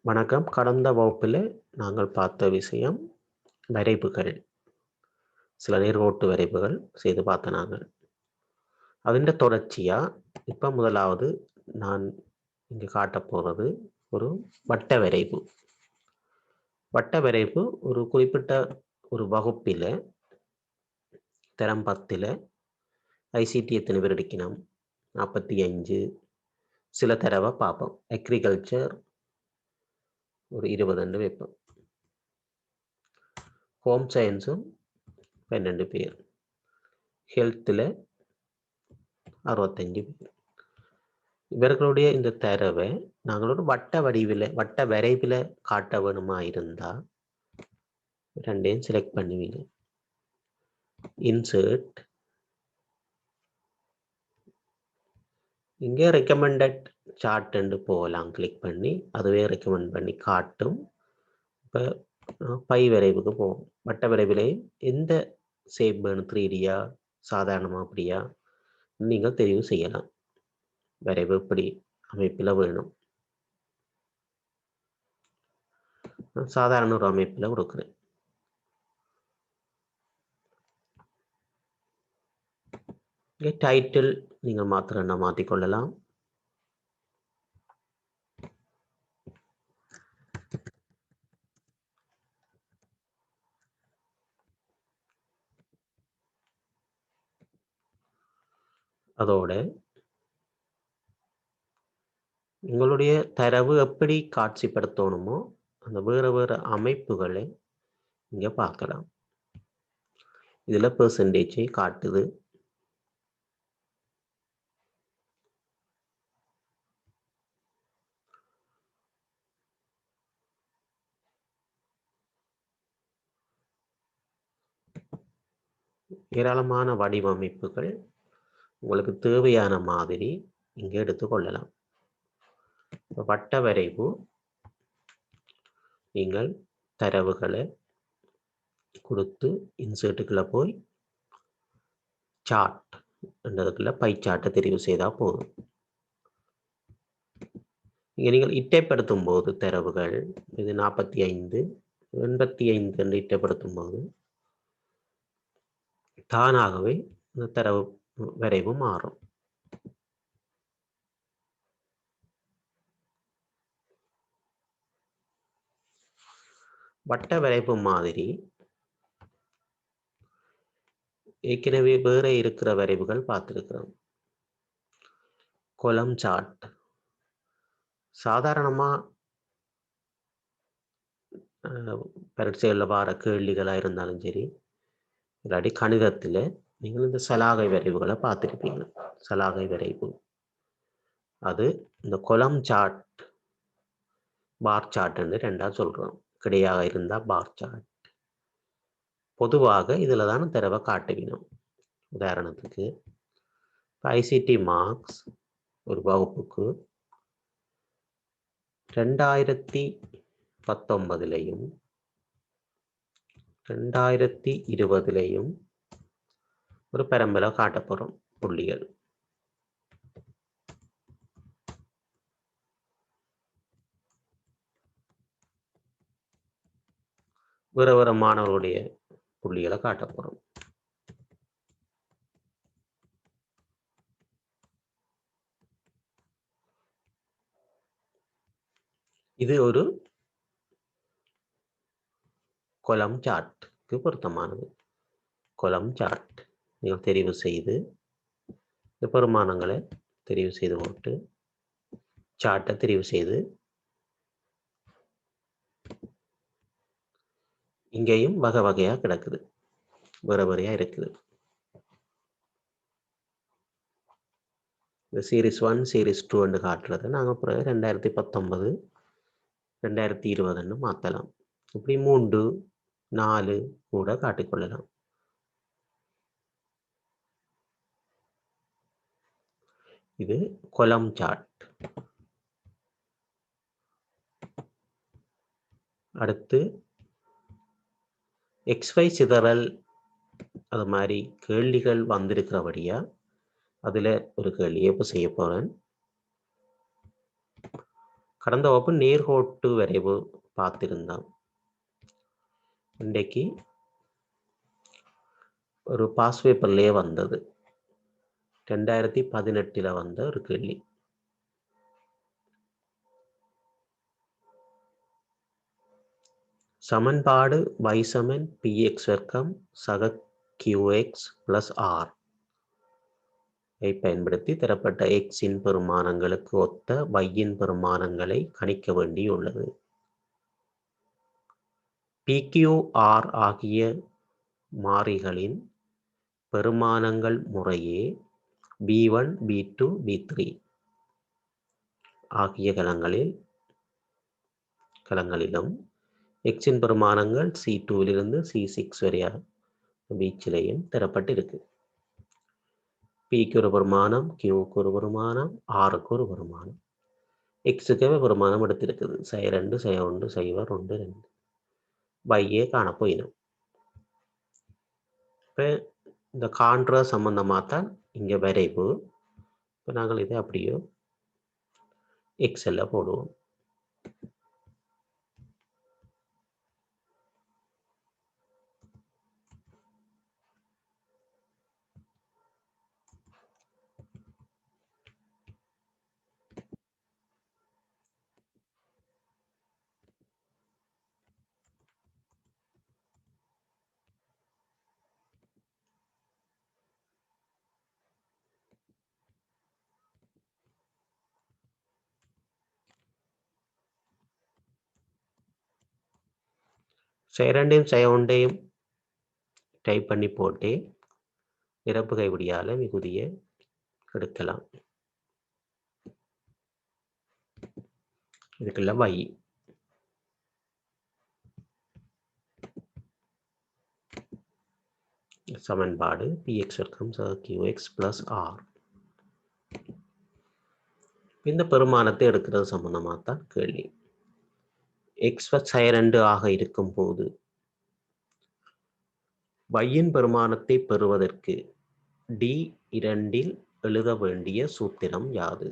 வணக்கம். கடந்த வகுப்பில் நாங்கள் பார்த்த விஷயம் வரைவுகள். சில நேர்கோட்டு வரைவுகள் செய்து பார்த்த நாங்கள். அதிண்ட தொடர்ச்சியா இப்போ முதலாவது நான் இங்கு காட்டப் போகிறது ஒரு வட்ட வரைவு. வட்ட வரைவு ஒரு குறிப்பிட்ட ஒரு வகுப்பில் தரம் 10ல் ஐசிடி எத்தனை பேர் எடுக்கணும்? 45. சில தடவை பார்ப்போம். அக்ரிகல்ச்சர் ஒரு 20 வைப்போம். ஹோம் சயின்ஸும் 12 பேர். ஹெல்த்தில் 65 பேர். இவர்களுடைய இந்த தரவை நாங்கள் ஒரு வட்ட வரைவில் காட்ட வேணுமா இருந்தால் ரெண்டையும் செலக்ட் பண்ணுவீங்க. இன்சர்ட், இங்கே ரெக்கமெண்டட் சார்ட் போகலாம். கிளிக் பண்ணி அதுவே ரெக்கமெண்ட் பண்ணி காட்டும். இப்போ பை வரைவுக்கு போவோம். வட்ட வரைவிலையும் எந்த ஷேப் வேணும், 3Dயா சாதாரணமாக அப்படியா நீங்கள் தெரிவு செய்யலாம். வரைவு எப்படி அமைப்பில் வேணும். சாதாரண ஒரு அமைப்பில் கொடுக்குறேன். டைட்டில் நீங்கள் மாத்திரம்னா மாற்றிக்கொள்ளலாம். அதோட உங்களுடைய தரவு எப்படி காட்சிப்படுத்தணுமோ அந்த வேறு அமைப்புகளை இங்கே பார்க்கலாம். இதில் பெர்சன்டேஜை காட்டுது. ஏராளமான வடிவமைப்புகள் உங்களுக்கு தேவையான மாதிரி இங்கே எடுத்துக்கொள்ளலாம். வட்ட வரைவு நீங்கள் தரவுகளை கொடுத்து இன்சர்ட்டுக்குள்ள போய் சார்ட் என்றதுக்குள்ள பை சார்ட்டை தெரிவு செய்தால் போதும். இங்கே நீங்கள் இட்டைப்படுத்தும் போது தரவுகள் இது 45, 85 என்று இட்டைப்படுத்தும் போது தானாகவே இந்த தரவு வரைவு மாறும். வட்ட வரைவு மாதிரி ஏற்கனவே வேற இருக்கிற வரைவுகள் பார்த்துருக்கிறோம். கொலம் சார்ட் சாதாரணமாக பரீட்சைகளில் வர கேள்விகளாக இருந்தாலும் சரி, இல்லாட்டி கணிதத்தில் நீங்கள் இந்த சலாகை வரைவுகளை பார்த்துருப்பீங்க. சலாகை வரைவு அது இந்த கொலம் சார்ட், பார் சார்ட்ன்னு ரெண்டா சொல்கிறோம். கிடையாக இருந்தால் பார் சார்ட். பொதுவாக இதில் தான் தரவை காட்டுவினோம். உதாரணத்துக்கு ஐசிடி மார்க்ஸ் ஒரு வகுப்புக்கு 2019லையும் 2020லையும் ஒரு பெரம்பலை காட்ட போகிறோம் புள்ளிகள். வேறு மாணவர்களுடைய புள்ளிகளை காட்ட போகிறோம். இது ஒரு கொலம் சார்ட்டுக்கு பொருத்தமானது. கொலம் சார்ட் நீங்கள் தெரிவு செய்து பெருமானங்களை தெரிவு செய்து போட்டு சார்ட்டை தெரிவு செய்து இங்கேயும் வகை வகையாக கிடக்குது, வேறு வேறையாக இருக்குது. இந்த சீரீஸ் 1 சீரீஸ் 2 காட்டுறது நாங்கள் பிறகு 2019 2020 மாற்றலாம். இப்படி 3 4 கூட காட்டிக்கொள்ளலாம். இது கொலம் சார்ட். அடுத்து XY சிதறல் அது மாதிரி கேள்விகள் வந்திருக்கிறபடியா அதில் ஒரு கேள்வியை இப்போ செய்ய போகிறேன். கடந்த வகுப்பு நேர்கோட்டு வரைவு பார்த்திருந்தோம். இன்றைக்கு ஒரு பாஸ் பேப்பர்லேயே வந்தது, 2018 வந்த ஒரு கேள்வி. சமன்பாடு y சமன் px வர்க்கம் சக qx plus r ஐ பயன்படுத்தி தரப்பட்ட x-இன் பெறுமானங்களுக்கு ஒத்த y-இன் பெறுமானங்களை கணிக்க வேண்டியுள்ளது. pqr ஆகிய மாறிகளின் பெறுமானங்கள் முறையே b1, b2, b3 ஆகிய கலங்களிலும் x-இன் பெறுமானங்கள் C2 C6 வரையாக வீச்சிலையும் தரப்பட்டிருக்கு. Pக்கு ஒரு பெறுமானம், Qக்கு ஒரு பெறுமானம், Rக்கு ஒரு பெறுமானம், Xக்கு பெறுமானம் எடுத்திருக்குது. 2, 1, 0, 2, 2 y காணப்போயிடும். இப்போ இந்த காண்ற சம்பந்தமாக தான் இங்கே வரைவு. இப்போ நாங்கள் இதை அப்படியோ எக்ஸல்ல போடுவோம். ரெண்டையும் ஒன்றையும் டைப் பண்ணி போட்டு நிரப்பு கைப்பிடியால் மிகுதியை எடுக்கலாம். இதுக்குள்ள y சமன்பாடு px வர்க்கம் சக qx plus r. இந்த பெறுமானத்தை எடுக்கிறது சம்பந்தமாக தான் கேள்வி. x 2 ஆக இருக்கும் போது y-இன் பெறுமானத்தை பெறுவதற்கு D2 எழுத வேண்டிய சூத்திரம் யாது?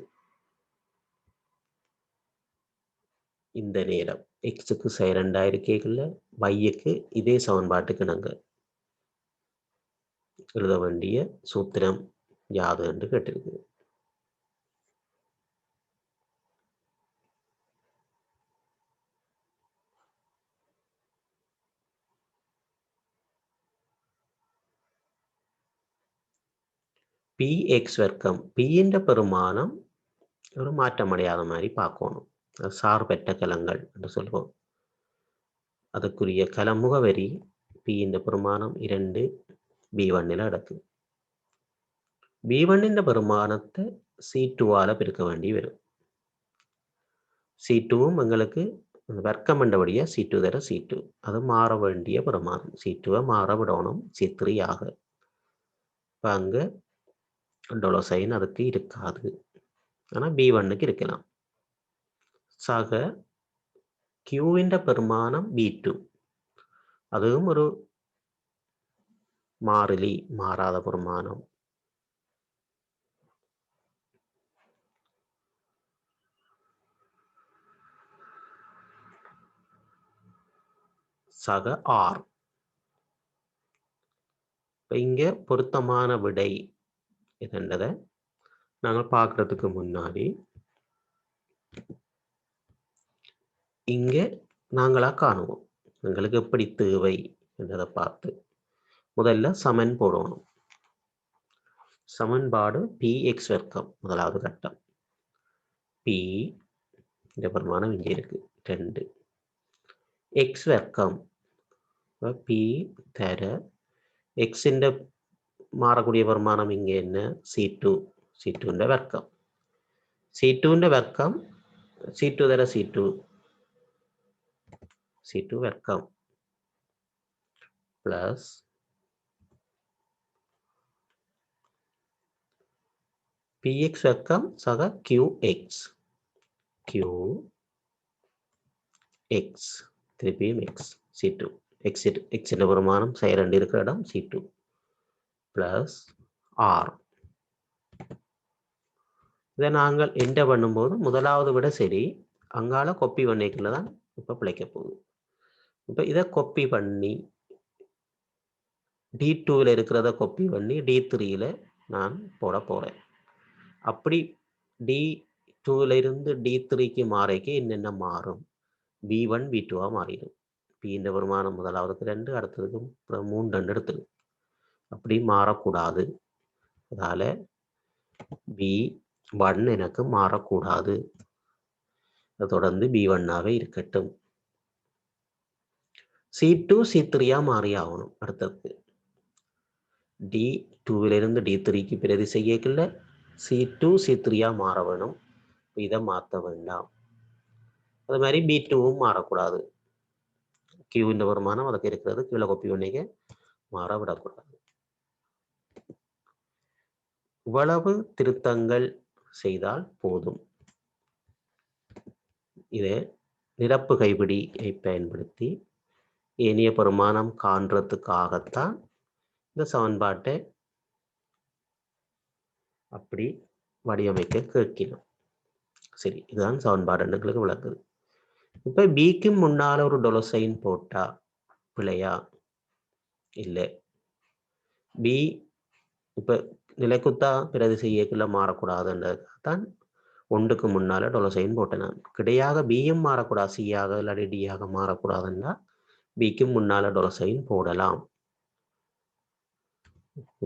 இந்த நேரம் x-க்கு 2 இருக்கைகள்ல y-க்கு இதே சமன்பாட்டுக்கு நாங்கள் எழுத வேண்டிய சூத்திரம் யாது என்று கேட்டிருக்கு. px வர்க்கம் p-ன்ற பெறுமானம் ஒரு மாற்றமடையாத மாதிரி பார்க்கணும். சார்பற்ற கலங்கள் என்று சொல்வோம். அதுக்குரிய கல முகவரி p-ன்ற பெறுமானம் 2 b1 அடக்கு. b1 பெறுமானத்தை C2 பெருக்க வேண்டி வரும். C2 எங்களுக்கு வர்க்கம் என்றபடியா C2 தர C2 அது மாற வேண்டிய பெறுமானம். C2 மாற விடணும் C3 ஆக. இப்போ அங்கே $சைன் அதுக்கு இருக்காது, ஆனால் B1க்கு இருக்கலாம். சக Q-ன்ற பெறுமானம் B2 அதுவும் ஒரு மாறிலி, மாறாத பெறுமானம். சக R. இப்போ இங்கே பொருத்தமான விடை என்னன்றதை நாங்கள் பார்க்கறதுக்கு முன்னாடி இங்கே நாங்களா காணுவோம். எங்களுக்கு எப்படி தேவை என்றதை பார்த்து முதல்ல சமன் போடணும். சமன்பாடு px வர்க்கம் முதலாவது கட்டம். p இந்த பெறுமானம் இங்கே இருக்கு 2. x வர்க்கம் p தர x-ன்ற மாறக்கூடிய பெறுமானம் இங்கே என்ன? C2ன்ற வர்க்கம். C2ன்ற வர்க்கம் C2 தர C2 வர்க்கம் பிளஸ் px வர்க்கம் சக qx திருப்பியும் x C2 x என்ற பெறுமானம் 2 இருக்கிற இடம் C2 பிளஸ் R. இதை நாங்கள் என்டர் பண்ணும்போது முதலாவது விட சரி, அங்கால கொப்பி பண்ணிக்கல தான் இப்போ பிழைக்க போகுது. இப்போ இதை கொப்பி பண்ணி D2வில் இருக்கிறத கொப்பி பண்ணி D3யில் நான் போட போகிறேன். அப்படி D2வில் இருந்து D3க்கு மாறைக்கு என்னென்ன மாறும்? B1 B2 மாறிடும். P இந்த வருமானம் முதலாவதுக்கு 2, அடுத்ததுக்கு 3 2 எடுத்துடும். அப்படி மாறக்கூடாது. அதால B1 எனக்கு மாறக்கூடாது. தொடர்ந்து B1ஆவே இருக்கட்டும். C2 C3 மாறி ஆகணும். அடுத்தது D2வில் இருந்து D3க்கு பிரதி செய்யக்குள்ள C2 C3 மாற வேணும். இதை மாற்ற வேண்டாம். அது மாதிரி B2வும் மாறக்கூடாது. Q இந்த வருமானம் அதுக்கு இருக்கிறது கீழே கொப்பி பண்ணிக்க மாற விடக்கூடாது. இவ்வளவு திருத்தங்கள் செய்தால் போதும். இதை நிரப்பு கைப்பிடியை பயன்படுத்தி ஏனைய பெருமானம் காண்றதுக்காகத்தான் இந்த சமன்பாட்டை அப்படி வடிவமைக்க கேட்கணும். சரி, இதுதான் சமன்பாடு எங்களுக்கு விளக்குது. இப்ப பிக்கு முன்னால ஒரு $சைன் போட்டா பிழையா? இல்லை. பி இப்ப நிலைக்குத்தா பிரதி செய்யக்குள்ள மாறக்கூடாதுன்றதுக்காகத்தான் 1க்கு முன்னால $சைன் போட்டேன் நான். கிடையாக பியும் மாறக்கூடாது, சியாக இல்லாட்டி டியாக மாறக்கூடாதுன்னா பிக்கு முன்னால $சைன் போடலாம்.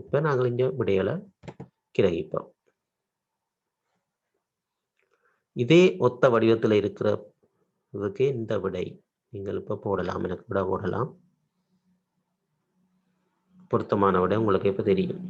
இப்ப நாங்கள் இங்க விடைகளை கிரகிப்போம். இதே ஒத்த வடிவத்தில் இருக்கிறதுக்கு இந்த விடை நீங்கள் இப்ப போடலாம். எனக்கு விட போடலாம். பொருத்தமான விடை உங்களுக்கு இப்ப தெரியும்.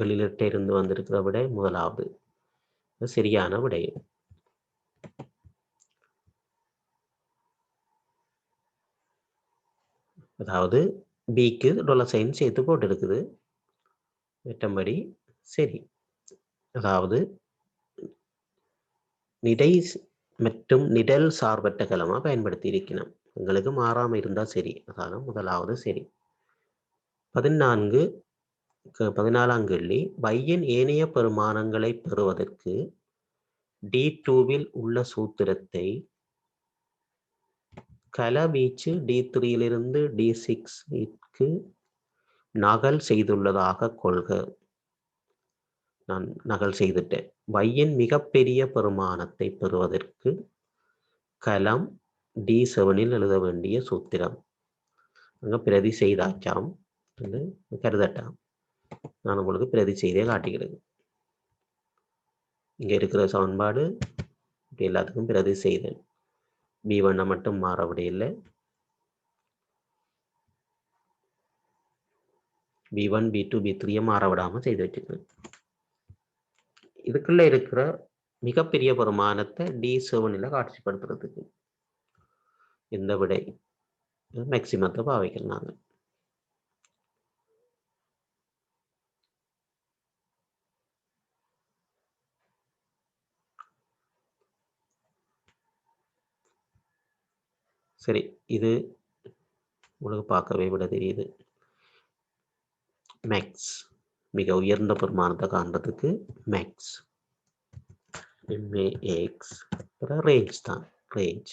எழிலிட்ட இருந்து வந்திருக்கிற விடை முதலாவது சரியான விடை. அதாவது பிக்கு $சைன் சேர்த்து போட்டு இருக்குது. மற்றபடி சரி. அதாவது நிடை மற்றும் நிடல் சார்பற்ற கலமா பயன்படுத்தி இருக்கணும். எங்களுக்கு மாறாம இருந்தா சரி. அதாவது முதலாவது சரி. 14ஆம் கேள்வி, பையின் ஏனைய பெருமானங்களை பெறுவதற்கு D2வில் உள்ள சூத்திரத்தை கலவீச்சு D3யிலிருந்து D6க்கு நகல் செய்துள்ளதாக கொள்க. நான் நகல் செய்துட்டேன். பையின் மிகப்பெரிய பெருமானத்தை பெறுவதற்கு கலம் D7ல் எழுத வேண்டிய சூத்திரம். அங்க பிரதி செய்தாச்சாம் கருதட்டாம். நான் உங்களுக்கு பிரதி செய்தியை காட்டுகிறேன். இங்க இருக்கிற சமன்பாடு எல்லாத்துக்கும் பிரதி செய்தேன். B1 மட்டும் மாற விடையில்லை. B1 B2 B3 மாற விடாம செய்து வச்சுக்கிறேன். இதுக்குள்ள இருக்கிற மிகப்பெரிய பெருமானத்தை D7ல காட்சிப்படுத்துறதுக்கு இந்த விடை மேக்சிமத்தை பாவிக்கிறாங்க. சரி, இது உங்களுக்கு பார்க்கவே விட தெரியுது. மேக்ஸ் மிக உயர்ந்த பெருமானத்தை காண்றதுக்கு மேக்ஸ் MAX ரேஞ்ச் தான். ரேஞ்ச்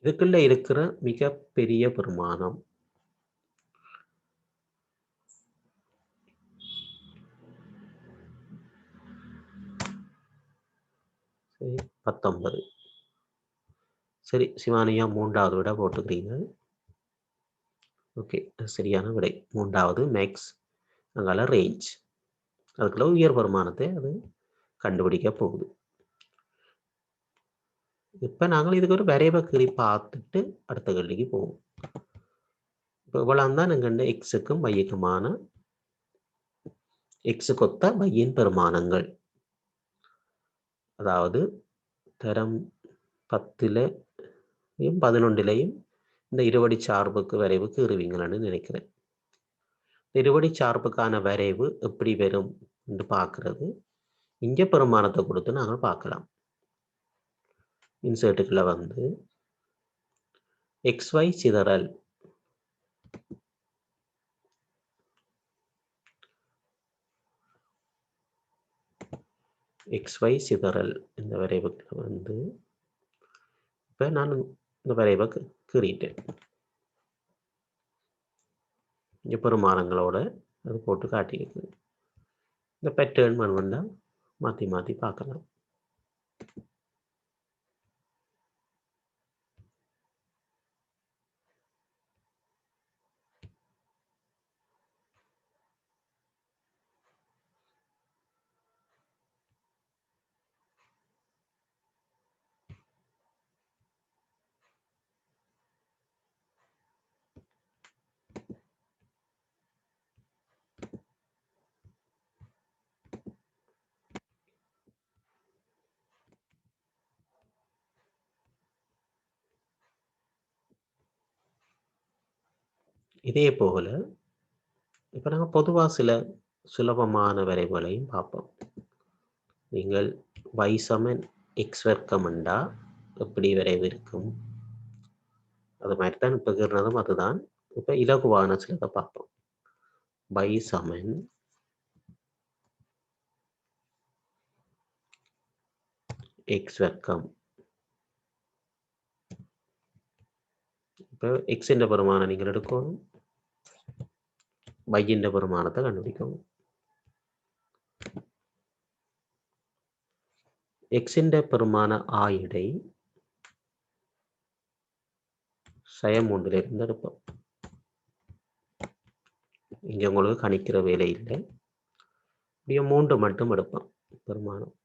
இதுக்குள்ள இருக்கிற மிகப்பெரிய பெருமானம் சரி 19. சரி, சிவானியா 3வது விட போட்டுக்கிறீங்க. ஓகே, சரியான விடை 3வது மேக்ஸ். அங்கால ரேஞ்ச் அதுக்குள்ள உயர் பெருமானத்தை அது கண்டுபிடிக்க போகுது. இப்ப நாங்கள் இதுக்கு ஒரு வரைவை கீறி பார்த்துட்டு அடுத்த கேள்விக்கு போவோம். இப்போ இவ்வளவு தான் எங்க எக்ஸுக்கும் வைக்குமான x கொத்த y-ன் பெருமானங்கள். அதாவது தரம் 10லையும் 11லையும் இந்த இருபடி சார்புக்கு வரைவுக்கு இருவீங்களான்னு நினைக்கிறேன். இருபடி சார்புக்கான வரைவு எப்படி வரும் என்று பார்க்கிறது இங்கே பெருமானத்தை கொடுத்து நாங்கள் பார்க்கலாம். இன்சர்ட்டுக்குள்ள வந்து xy சிதறல் xy சிதறல் இந்த வரைவுக்குள்ள வந்து இப்போ நான் இந்த வரைவை கீறிட்டேன். இங்கே பெருமானங்களோட அது போட்டு காட்டியிருக்கு. இந்த பேட்டர்ன் வேணும்னா மாற்றி மாற்றி பார்க்கலாம். இதே போல இப்போ நாங்கள் பொதுவாக சில சுலபமான வரைவுகளையும் பார்ப்போம். நீங்கள் y சமன் x வர்க்கம்ண்டா எப்படி வரைவு இருக்கும், அது மாதிரி தான் இப்போ கீறினதும் அதுதான். இப்போ இலகுவான சிலதை பார்ப்போம். y சமன் x வர்க்கம். இப்போ x-ன் பெருமானம் நீங்கள் எடுக்கணும், y-ன் பெருமானத்தை கண்டுபிடிக்கணும். x-ன் பெருமான ஆயிடை -3 எடுப்போம். இங்கே உங்களுக்கு கணிக்கிற வேலை இல்லை, இப்படியே 3 மட்டும் எடுப்போம் பெருமானம்.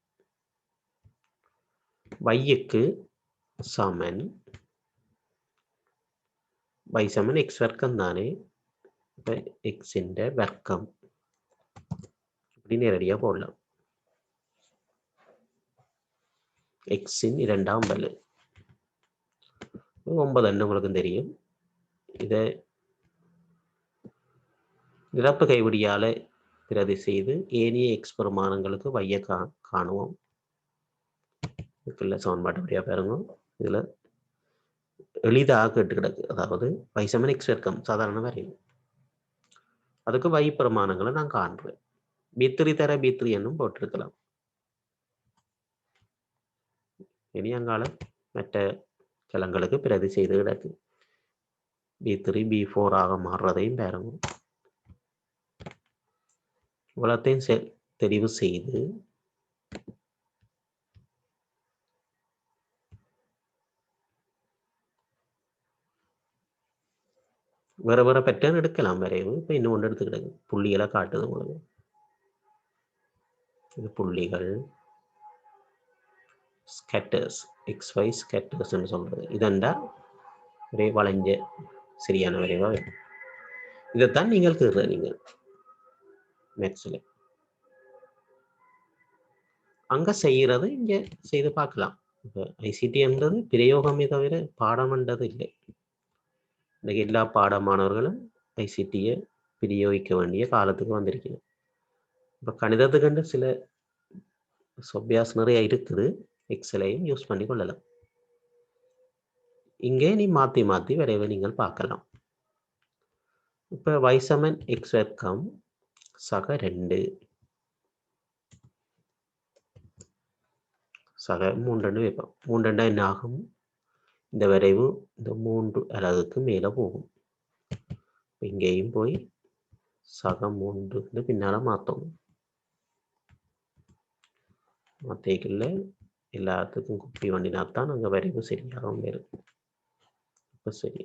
y-க்கு சமன் y சமன் x வர்க்கம் தானே, இப்போ x-ன் வர்க்கம் இப்படி நேரடியாக போடலாம். x-ன் இரண்டாம் வலு 9 உங்களுக்கு தெரியும். இதை நிரப்பு கைவிடியால பிரதி செய்து ஏனைய x பெருமானங்களுக்கு y-ஐ காணுவோம். இதுக்குள்ள சமன்பாட்டு வழியாக பாருங்க. இதில் எளிதாக கேட்டு கிடக்கு. அதாவது y சமன் x வர்க்கம் சாதாரண வரைவு, அதுக்கு y பெருமானங்களை நான் காண்றேன். b3 தர b3 என்னும் போட்டிருக்கலாம். இனி அங்கால மற்ற கிழங்களுக்கு பிரதி செய்து கிடக்கு. b3 b4 ஆக மாறுறதையும் பாருங்க. இவ்வளத்தையும் தெரிவு செய்து வேற வேற பேட்டர்ன் எடுக்கலாம் வரைவு. இப்போ இன்னும் ஒன்று எடுத்துக்கிடுங்க, புள்ளிகளை காட்டுது உங்களுக்கு. இது புள்ளிகள் ஸ்கேட்டர்ஸ், xy ஸ்கேட்டர்ஸ்ன்னு சொல்றது. இதண்டா ஒரே வளைஞ்ச சரியான வரைவாக வேணும். இதைத்தான் நீங்கள் கீறுற நீங்கள் மேக்ஸில் அங்கே செய்கிறது இங்கே செய்து பார்க்கலாம். இப்போ ஐசிடின்றது பிரயோகமே தவிர பாடம்ன்றது இல்லை. இன்றைக்கு எல்லா பாடமானவர்களும் ஐசிடியை பிரயோகிக்க வேண்டிய காலத்துக்கு வந்திருக்கணும். இப்போ கணிதத்துக்கு சில சொபியாஸ் நிறைய இருக்குது, எக்ஸலையும் யூஸ் பண்ணி கொள்ளலாம். இங்கே நீ மாற்றி மாற்றி வரைவை நீங்கள் பார்க்கலாம். இப்போ y சமன் x வர்க்கம் சக 2 சக 3 வைப்போம். 3 என்ன ஆகும், இந்த வரைவு இந்த 3 அலகுக்கு மேலே போகும். இங்கேயும் போய் சக 3 பின்னால மாற்றணும். மாற்றிக்கல எல்லாத்துக்கும் குப்பி வண்டினாத்தான் அங்கே வரைவு சரியாகவும் இருக்கும். இப்போ சரி,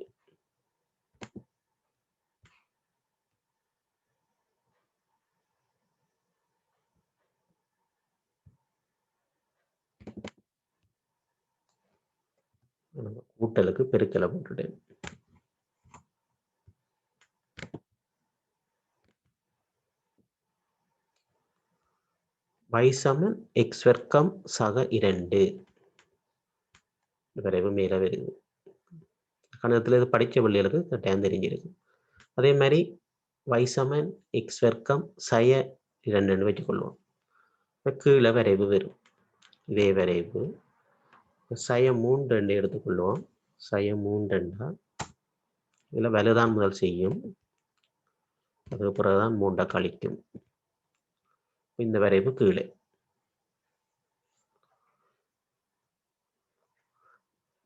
கூட்டலுக்கு பெருக்கலை போட்டுட்டேன். y சமன் x வர்க்கம் சக 2 வரைவு மேலே வருது. கணத்தில் இது படிக்க பிள்ளைகளுக்கு கட்டாயம் தெரிஞ்சிருக்கு. அதே மாதிரி y சமன் x வர்க்கம் சய 2 வச்சுக்கொள்வோம். இப்போ கீழே வரைவு வரும். இதே வரைவு சய 3 எடுத்துக்கொள்வோம். சய 3 இதில் வலுதான் முதல் செய்யும், அதுக்கு பிறகுதான் 3 கழிக்கும். இந்த வரைவு கீழே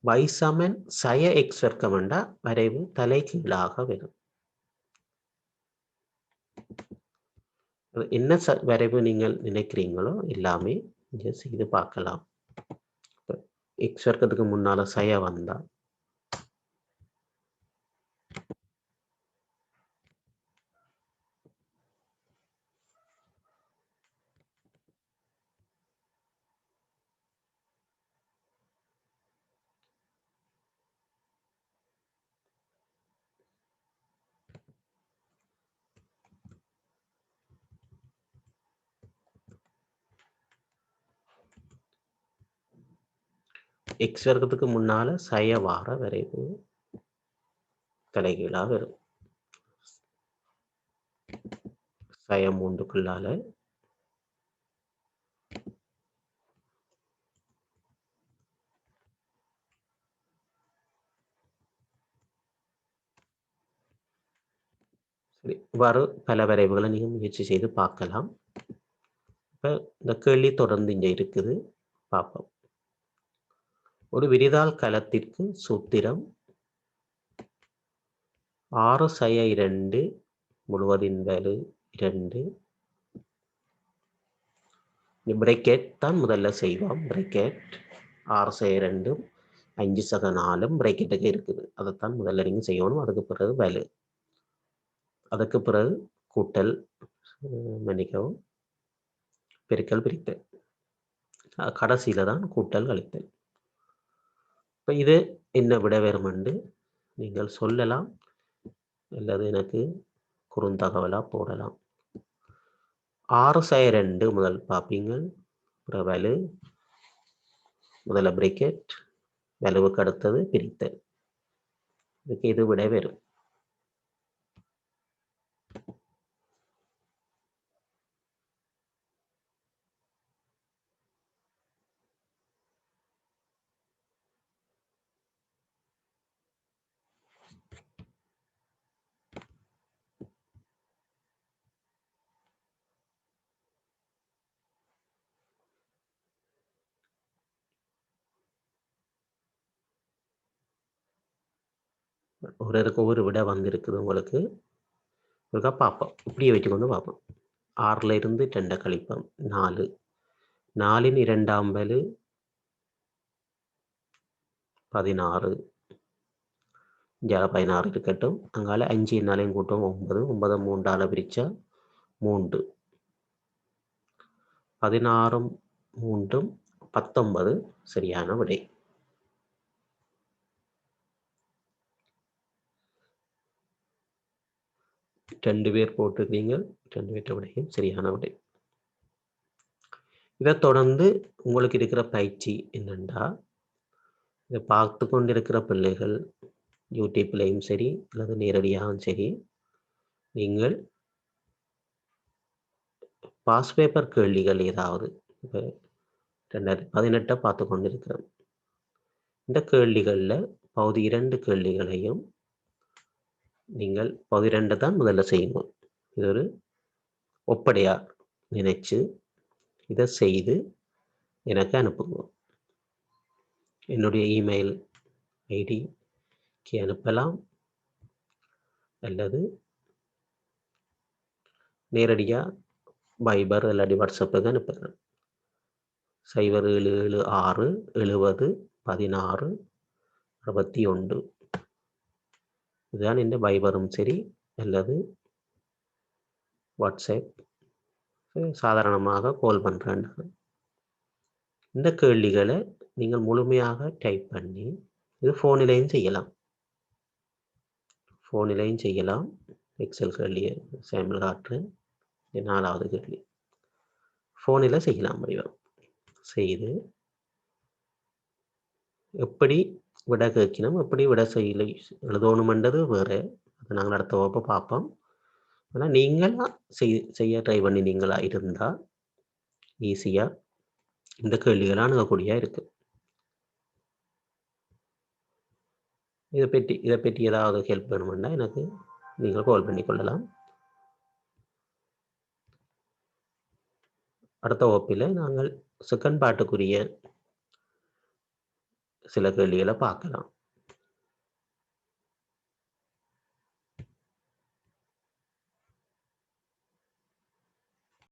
y சமன் சய x வர்க்கம் என்றா வரைவு தலை கீழாக வரும். என்ன வரைவு நீங்கள் நினைக்கிறீங்களோ எல்லாமே இங்கே செய்து பார்க்கலாம். x வர்க்கத்துக்கு முன்னால சய வந்தா x வர்க்கத்துக்கு முன்னால சய வார வரைவு தலைகீழாக வரும். சய 3க்குள்ளால சரி, இவ்வாறு பல வரைவுகளை நீங்கள் முயற்சி செய்து பார்க்கலாம். இப்போ இந்த கேள்வி தொடர்ந்து இங்கே இருக்குது, பார்ப்போம். ஒரு விரிதாள் கலத்திற்கு சூத்திரம் 6 சய 2 முழுவதின் வலு 2 பிரேக்கெட் தான் முதல்ல செய்வோம். பிரேக்கெட் 6 சய 2 5 சக 4 பிரேக்கெட்டுக்கு இருக்குது, அதைத்தான் முதல்ல நீங்கள் செய்யணும். அதுக்கு பிறகு வலு, அதுக்கு பிறகு கூட்டல், மன்னிக்கவும், பெருக்கல், பிரித்தல், கடைசியில தான் கூட்டல் கழித்தல். இப்போ இது என்ன விட வரும் என்று நீங்கள் சொல்லலாம், அல்லது எனக்கு குறுந்தகவலாக போடலாம். 6 சய 2 முதல் பார்ப்பீங்க, வலு, முதல்ல பிரேக்கெட், வலுவுக்கு அடுத்தது பிரித்தல். இதுக்கு இது விட வரும். ஒவ்வொரு விட வந்திருக்குது உங்களுக்கு. ஒருக்கா பார்ப்போம், இப்படியே வச்சுக்கொண்டு பார்ப்போம். 6ல் இருந்து 2 கழிப்போம் 4, 4ன் 2ஆம் வலு 16, இங்கே 16 இருக்கட்டும். அங்கால 5 4 கூட்டம் 9, 9 3ஆல் பிரிச்சா 3, 16 3 19 சரியான விடை. ரெண்டு பேர் போட்டிருக்கீங்க, 2 பேர் விடையும் சரியான விடை. இதை தொடர்ந்து உங்களுக்கு இருக்கிற பயிற்சி என்னென்றா, இதை பார்த்து கொண்டிருக்கிற பிள்ளைகள் யூடியூப்லையும் சரி அல்லது நேரடியாகவும் சரி, நீங்கள் பாஸ் பேப்பர் கேள்விகள் ஏதாவது, இப்போ 2018 பார்த்து கொண்டிருக்கிறோம், இந்த கேள்விகளில் பகுதி 2 கேள்விகளையும் நீங்கள் பகுதி 2 தான் முதல்ல செய்யணும். இது ஒரு ஒப்படையா நினைச்சு இதை செய்து எனக்கு அனுப்புங்க. என்னுடைய இமெயில் ஐடிக்கு அனுப்பலாம், அல்லது நேரடியாக வைபர் இல்லாட்டி வாட்ஸ்அப்புக்கு அனுப்புகிறேன். 0776 70 16 61. இதுதான் இந்த வைபரும் சரி அல்லது வாட்ஸ்அப், சாதாரணமாக கால் பண்ணுறேன். இந்த கேள்விகளை நீங்கள் முழுமையாக டைப் பண்ணி, இது ஃபோனிலையும் செய்யலாம், எக்ஸல் கேள்வியை சாம்பிள் காட்டுறேன். 4வது கேள்வி ஃபோனில் செய்யலாம் வடிவம் செய்து எப்படி விட கேட்கணும் எப்படி விட செய்யலை எழுதணுமென்றது வேறு. அதை நாங்கள் அடுத்த வகுப்பை பார்ப்போம். ஆனால் நீங்களாக செய்ய ட்ரை பண்ணி நீங்களாக இருந்தால் ஈஸியாக இந்த கேள்விகளை அணுகக்கூடியதாக இருக்குது. இதை பற்றி ஏதாவது ஹெல்ப் வேணுமென்னா எனக்கு நீங்கள் கால் பண்ணி கொள்ளலாம். அடுத்த வகுப்பில் நாங்கள் செகண்ட் பார்ட்டுக்குரிய சில கேள்விகளை பார்க்கலாம்.